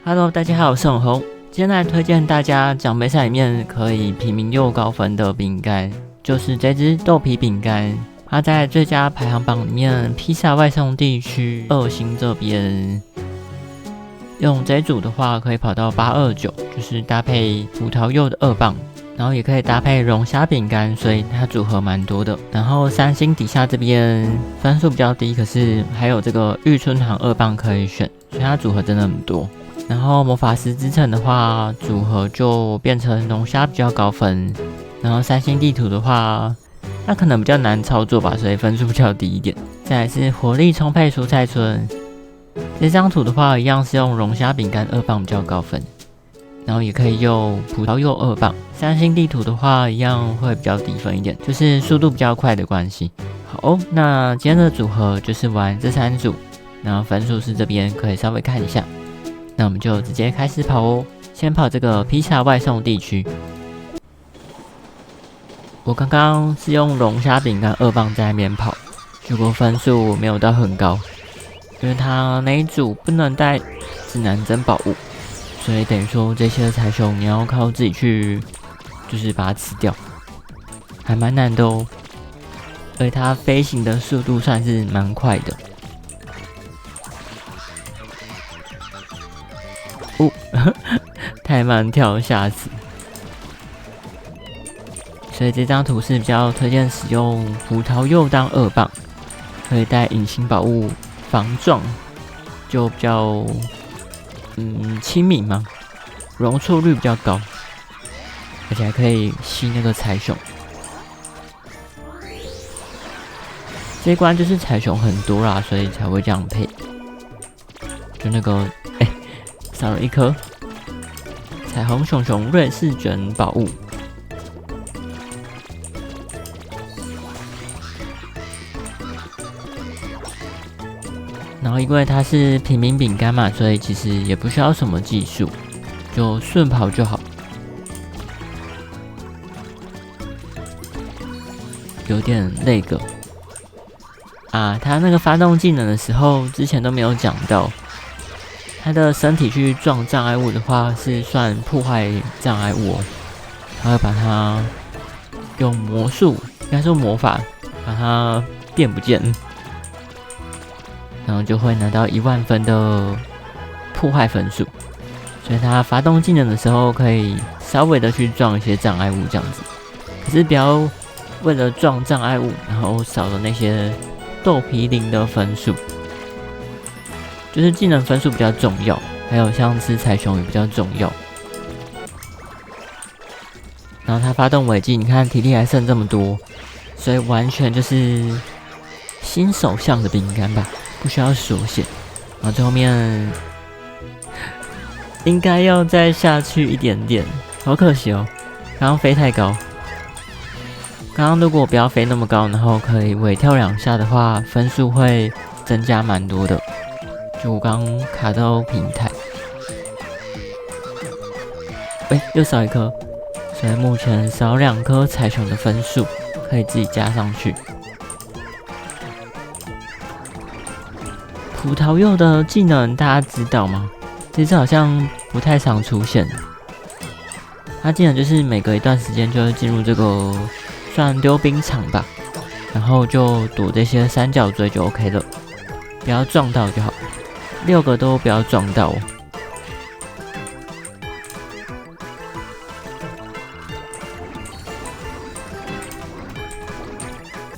Hello， 大家好，我是永红。今天来推荐大家奖杯赛里面可以平民又高分的饼干，就是这只豆皮饼干。它在最佳排行榜里面，披萨外送地区2星这边，用这组的话可以跑到829，就是搭配葡萄柚的2磅。然后也可以搭配龙虾饼干，所以它组合蛮多的。然后3星底下这边分数比较低，可是还有这个玉春堂2磅可以选，所以它组合真的很多。然后魔法师之城的话，组合就变成龙虾比较高分。然后3星地图的话，它可能比较难操作吧，所以分数比较低一点。再来是活力充沛蔬菜村，这张图的话一样是用龙虾饼干2磅比较高分。然后也可以用葡萄柚2磅。3星地图的话，一样会比较低分一点，就是速度比较快的关系。好，那今天的组合就是玩这3组，然后分数是这边可以稍微看一下。那我们就直接开始跑哦。先跑这个披萨外送地区。我刚刚是用龙虾饼干2磅在那边跑，结果分数没有到很高，因为它那一组不能带指南针宝物。所以等于说这些彩熊你要靠自己去，就是把它吃掉，还蛮难的哦。而且它飞行的速度算是蛮快的。哦，太慢跳吓死。所以这张图是比较推荐使用葡萄柚当2磅，可以带隐形宝物防撞，就比较亲民嘛，容错率比较高，而且还可以吸那个彩熊。这一关就是彩熊很多啦，所以才会这样配。就那个，少了一颗彩虹熊熊瑞士卷宝物。然后因为它是平民饼干嘛，所以其实也不需要什么技术，就顺跑就好。有点那个啊，它那个发动技能的时候，之前都没有讲到。它的身体去撞障碍物的话，是算破坏障碍物哦。它会把它用魔术，应该说魔法，把它变不见。然后就会拿到10000分的破坏分数，所以他发动技能的时候可以稍微的去撞一些障碍物这样子，可是不要为了撞障碍物，然后少了那些豆皮灵的分数，就是技能分数比较重要，还有像吃彩熊也比较重要。然后他发动尾技，你看体力还剩这么多，所以完全就是新手向的饼干吧。不需要锁血，然后最后面应该要再下去一点点，好可惜哦，刚刚飞太高。刚刚如果不要飞那么高，然后可以尾跳2下的话，分数会增加蛮多的。就我刚卡到平台，又少一颗，所以目前少2颗彩熊的分数，可以自己加上去。葡萄柚的技能大家知道吗？这次好像不太常出现。它技能就是每隔一段时间就会进入这个算溜冰场吧，然后就躲这些三角锥就 OK 了，不要撞到就好。6个都不要撞到哦。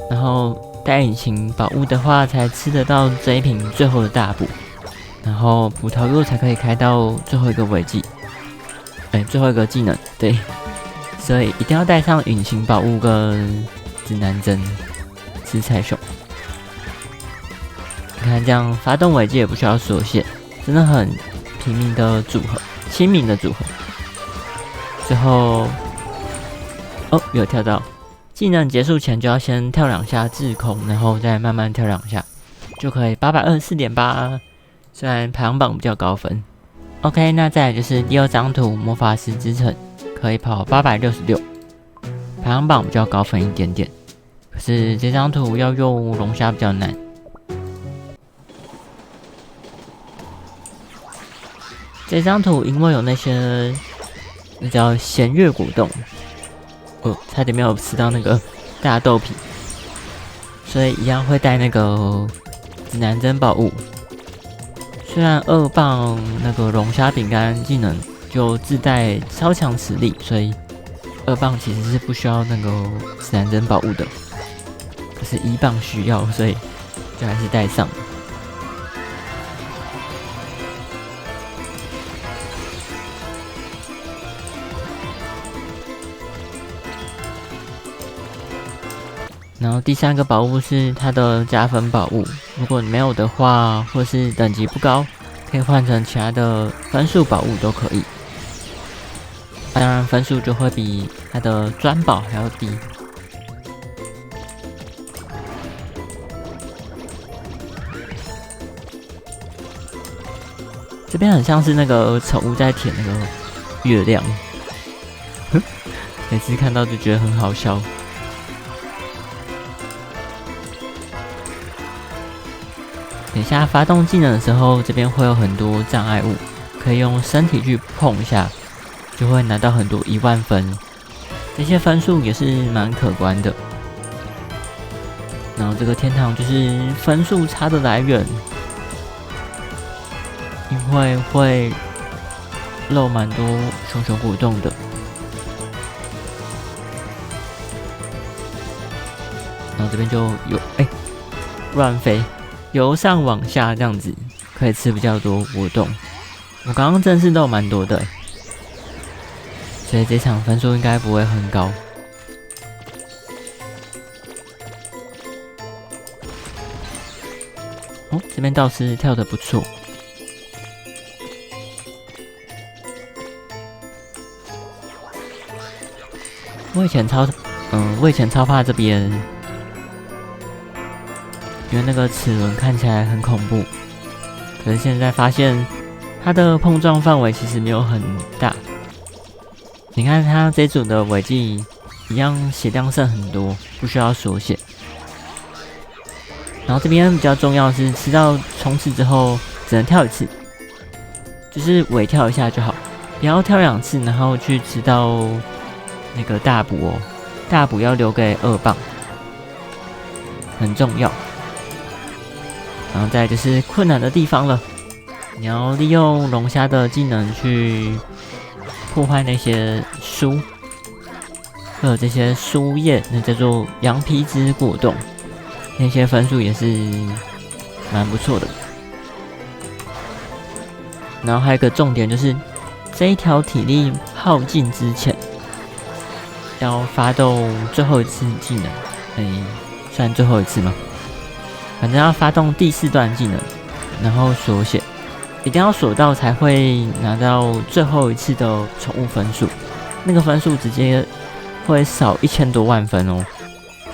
然后带隐形宝物的话，才吃得到这一瓶最后的大补，然后葡萄柚才可以开到最后一个尾技，最后一个技能，对，所以一定要带上隐形宝物跟指南针，吃彩熊。你看这样发动尾技也不需要缩线，真的很平民的组合，亲民的组合。最后，有跳到。技能结束前就要先跳2下滞空，然后再慢慢跳2下，就可以824.8，虽然排行榜比较高分。OK， 那再来就是第2张图魔法师之城，可以跑866，排行榜比较高分一点点。可是这张图要用龙虾比较难。这张图因为有那些那叫弦月果冻，差点没有吃到那个大豆皮，所以一样会带那个指南针宝物。虽然2棒那个龙虾饼干技能就自带超强实力，所以2棒其实是不需要那个指南针宝物的，可是1棒需要，所以就还是带上。然后第3个宝物是它的加分宝物，如果你没有的话，或是等级不高，可以换成其他的分数宝物都可以。当然分数就会比它的专宝还要低。这边很像是那个宠物在舔那个月亮，每次看到就觉得很好笑。等一下发动技能的时候，这边会有很多障碍物，可以用身体去碰一下，就会拿到很多10000分，这些分数也是蛮可观的。然后这个天堂就是分数差的来源，因为会漏蛮多熊熊果冻的。然后这边就有乱飞。由上往下这样子，可以吃比较多果冻。我刚刚真是都有蛮多的，所以这场分数应该不会很高。这边倒是跳得不错。我以前超怕这边。因为那个齿轮看起来很恐怖，可是现在发现它的碰撞范围其实没有很大。你看它这组的尾技一样血量剩很多，不需要锁血。然后这边比较重要的是吃到冲刺之后只能跳1次，就是尾跳一下就好，不要跳2次然后去吃到那个大补哦。大补要留给2棒，很重要。然后再来就是困难的地方了，你要利用龙虾的技能去破坏那些书，会有这些书叶，那叫做羊皮质果冻，那些分数也是蛮不错的。然后还有一个重点就是，这一条体力耗尽之前，要发动最后一次技能，算最后一次吗？反正要发动第4段技能，然后锁血，一定要锁到才会拿到最后一次的宠物分数。那个分数直接会少1000多万分哦，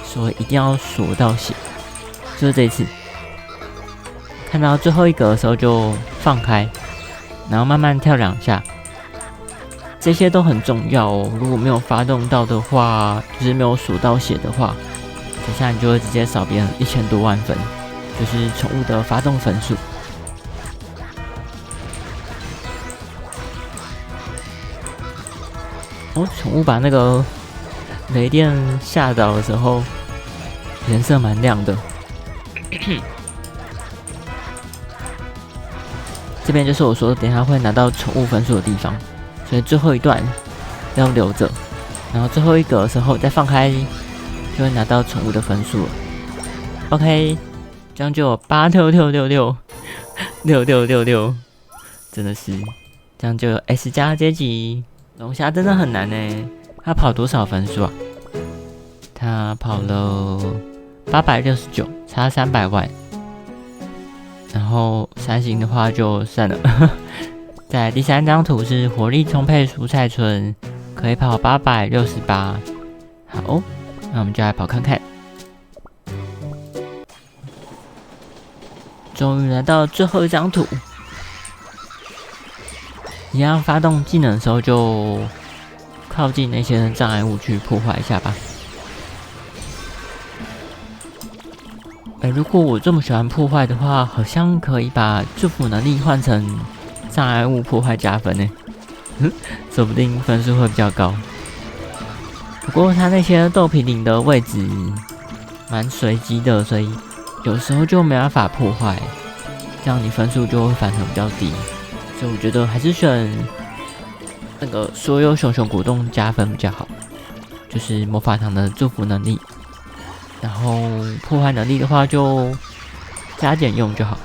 所以一定要锁到血。就是这一次，看到最后一格的时候就放开，然后慢慢跳2下，这些都很重要哦。如果没有发动到的话，就是没有锁到血的话，等下你就会直接少别人1000多万分，就是宠物的发动分数。宠物把那个雷电吓倒的时候，颜色蛮亮的。这边就是我说等一下会拿到宠物分数的地方，所以最后一段要留着，然后最后一格的时候再放开，就会拿到宠物的分数了。OK， 这样就有86666666，真的是这样就有 S 加阶级。龙虾真的很难呢，他跑多少分数啊？他跑了869，差300万。然后3星的话就算了。在第3张图是活力充沛蔬菜村，可以跑868。好，那我们就来跑看看。终于来到最后一张图，一样发动技能的时候就靠近那些障碍物去破坏一下吧。如果我这么喜欢破坏的话，好像可以把祝福能力换成障碍物破坏加分呢，说不定分数会比较高。不过它那些豆皮林的位置蛮随机的，所以有时候就没办法破坏，这样你分数就会反而比较低。所以我觉得还是选那个所有熊熊果冻加分比较好，就是魔法糖的祝福能力，然后破坏能力的话就加减用就好。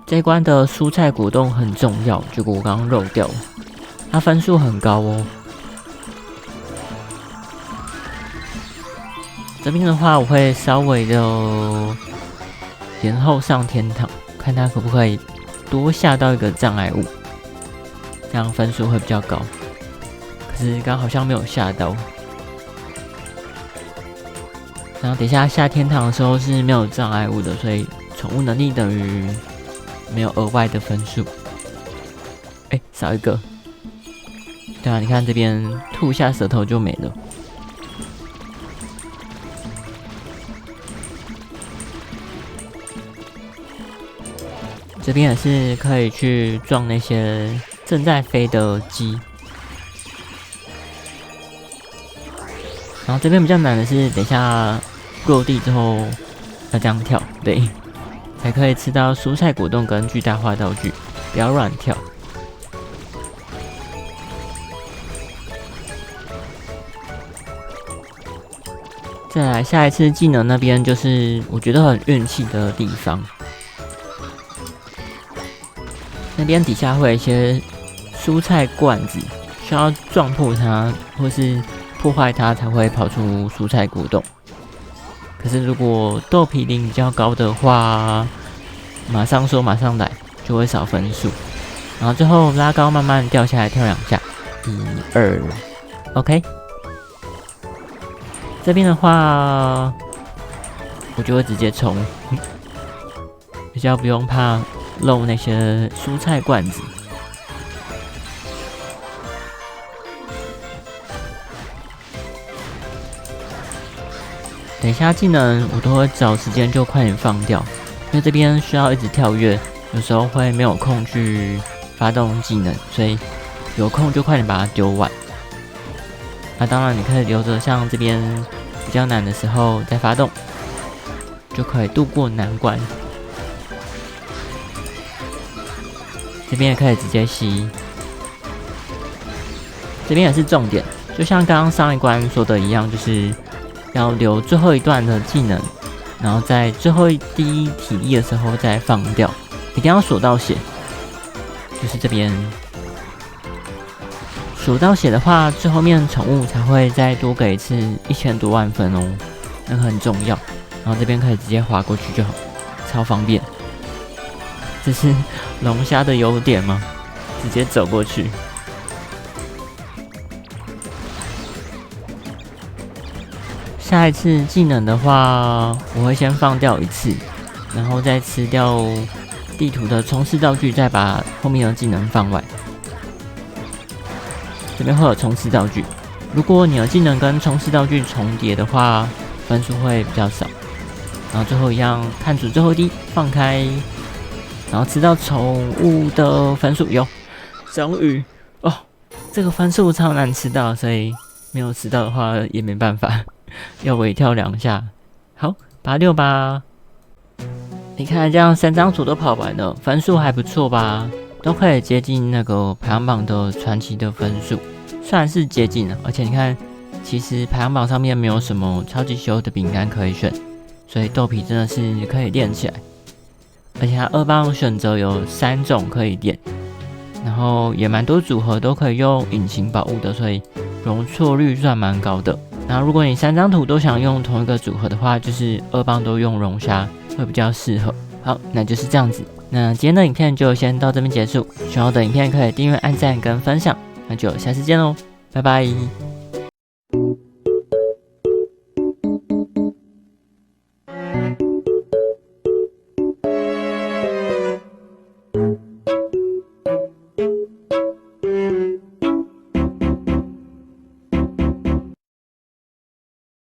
这一关的蔬菜果冻很重要，结果我刚刚漏掉了，它分数很高哦。这边的话，我会稍微的延后上天堂，看它可不可以多下到一个障碍物，这样分数会比较高。可是刚好像没有下到，然后等一下下天堂的时候是没有障碍物的，所以宠物能力等于没有额外的分数。少一个。对啊，你看这边吐下舌头就没了。这边也是可以去撞那些正在飞的鸡。然后这边比较难的是，等一下落地之后要这样跳，对，才可以吃到蔬菜果冻跟巨大化道具，不要乱跳。再来下一次技能那边就是我觉得很运气的地方，那边底下会有一些蔬菜罐子，需要撞破它或是破坏它才会跑出蔬菜果冻。可是如果豆皮林比较高的话，马上说马上来就会少分数，然后最后拉高慢慢掉下来跳2下，1、2 ，OK。这边的话，我就会直接冲，比较不用怕漏那些蔬菜罐子。等一下技能我都会找时间就快点放掉，因为这边需要一直跳跃，有时候会没有空去发动技能，所以有空就快点把它丢完。当然你可以留着，像这边比较难的时候再发动，就可以度过难关。这边也可以直接吸，这边也是重点，就像刚刚上一关说的一样，就是要留最后一段的技能，然后在最后一滴体力的时候再放掉，一定要锁到血，就是这边。数到血的话，最后面宠物才会再多给一次1000多万分哦，那个很重要。然后这边可以直接滑过去就好，超方便。这是龙虾的优点吗？直接走过去。下一次技能的话，我会先放掉1次，然后再吃掉地图的冲刺道具，再把后面的技能放完。这边会有冲刺道具，如果你的技能跟冲刺道具重叠的话，分数会比较少。然后最后一样，看准最后一滴，放开，然后吃到宠物的分数有，终于哦，这个分数超难吃到，所以没有吃到的话也没办法，要微跳2下。好，86吧。你看这样3张图都跑完了，分数还不错吧？都可以接近那个排行榜的传奇的分数，虽然是接近了，而且你看，其实排行榜上面没有什么超级优的饼干可以选，所以豆皮真的是可以练起来。而且它2棒选择有3种可以练，然后也蛮多组合都可以用隐形宝物的，所以容错率算蛮高的。然后如果你3张图都想用同一个组合的话，就是2棒都用龙虾会比较适合。好，那就是这样子。那今天的影片就先到这边结束，喜欢我的影片可以订阅、按赞跟分享，那就下次见喽，拜拜。